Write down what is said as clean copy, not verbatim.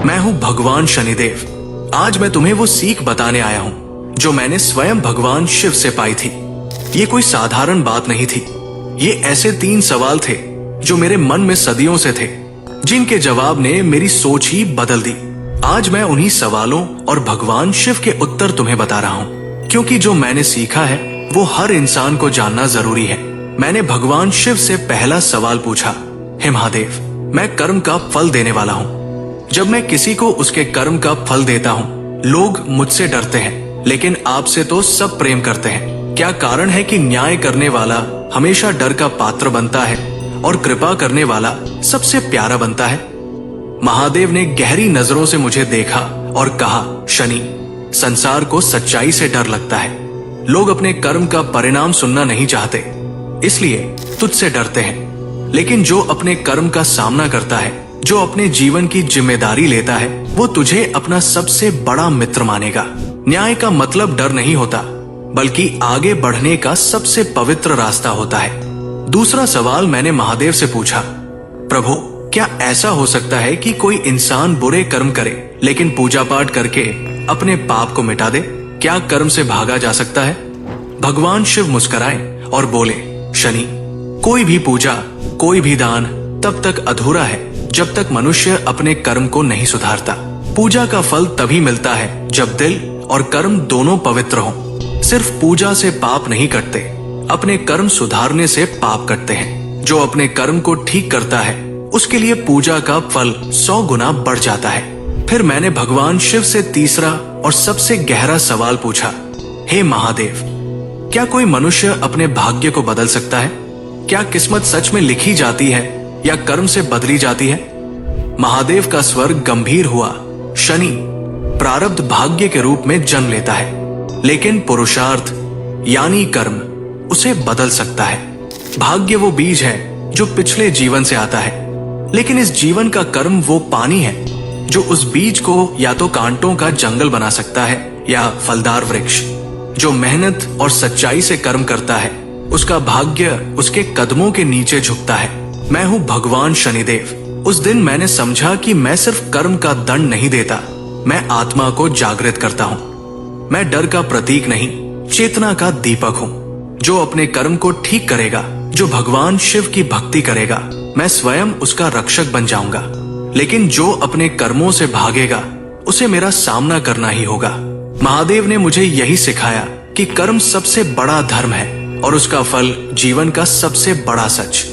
मैं हूं भगवान शनिदेव। आज मैं तुम्हें वो सीख बताने आया हूं जो मैंने स्वयं भगवान शिव से पाई थी। ये कोई साधारण बात नहीं थी। ये ऐसे 3 सवाल थे जो मेरे मन में सदियों से थे, जिनके जवाब ने मेरी सोच ही बदल दी। आज मैं उन्हीं सवालों और भगवान शिव के उत्तर तुम्हें बता रहा हूं, क्योंकि जो मैंने सीखा है वो हर इंसान को जानना जरूरी है। मैंने भगवान शिव से पहला सवाल पूछा, हे महादेव, मैं कर्म का फल देने वाला हूँ। जब मैं किसी को उसके कर्म का फल देता हूँ, लोग मुझसे डरते हैं, लेकिन आपसे तो सब प्रेम करते हैं। क्या कारण है कि न्याय करने वाला हमेशा डर का पात्र बनता है और कृपा करने वाला सबसे प्यारा बनता है? महादेव ने गहरी नजरों से मुझे देखा और कहा, शनि, संसार को सच्चाई से डर लगता है। लोग अपने कर्म का परिणाम सुनना नहीं चाहते, इसलिए तुझसे डरते हैं। लेकिन जो अपने कर्म का सामना करता है, जो अपने जीवन की जिम्मेदारी लेता है, वो तुझे अपना सबसे बड़ा मित्र मानेगा। न्याय का मतलब डर नहीं होता, बल्कि आगे बढ़ने का सबसे पवित्र रास्ता होता है। दूसरा सवाल मैंने महादेव से पूछा, प्रभु, क्या ऐसा हो सकता है कि कोई इंसान बुरे कर्म करे लेकिन पूजा पाठ करके अपने पाप को मिटा दे? क्या कर्म से भागा जा सकता है? भगवान शिव मुस्कुराए और बोले, शनि, कोई भी पूजा, कोई भी दान तब तक अधूरा है जब तक मनुष्य अपने कर्म को नहीं सुधारता। पूजा का फल तभी मिलता है जब दिल और कर्म दोनों पवित्र हों। सिर्फ पूजा से पाप नहीं कटते, अपने कर्म सुधारने से पाप कटते हैं। जो अपने कर्म को ठीक करता है, उसके लिए पूजा का फल 100 गुना बढ़ जाता है। फिर मैंने भगवान शिव से तीसरा और सबसे गहरा सवाल पूछा, हे महादेव, क्या कोई मनुष्य अपने भाग्य को बदल सकता है? क्या किस्मत सच में लिखी जाती है या कर्म से बदली जाती है? महादेव का स्वर गंभीर हुआ, शनि, प्रारब्ध भाग्य के रूप में जन्म लेता है, लेकिन पुरुषार्थ यानी कर्म उसे बदल सकता है। भाग्य वो बीज है जो पिछले जीवन से आता है, लेकिन इस जीवन का कर्म वो पानी है जो उस बीज को या तो कांटों का जंगल बना सकता है या फलदार वृक्ष। जो मेहनत और सच्चाई से कर्म करता है, उसका भाग्य उसके कदमों के नीचे झुकता है। मैं हूँ भगवान शनिदेव। उस दिन मैंने समझा कि मैं सिर्फ कर्म का दंड नहीं देता, मैं आत्मा को जागृत करता हूँ। मैं डर का प्रतीक नहीं, चेतना का दीपक हूँ। जो अपने कर्म को ठीक करेगा, जो भगवान शिव की भक्ति करेगा, मैं स्वयं उसका रक्षक बन जाऊंगा। लेकिन जो अपने कर्मों से भागेगा, उसे मेरा सामना करना ही होगा। महादेव ने मुझे यही सिखाया कि कर्म सबसे बड़ा धर्म है और उसका फल जीवन का सबसे बड़ा सच।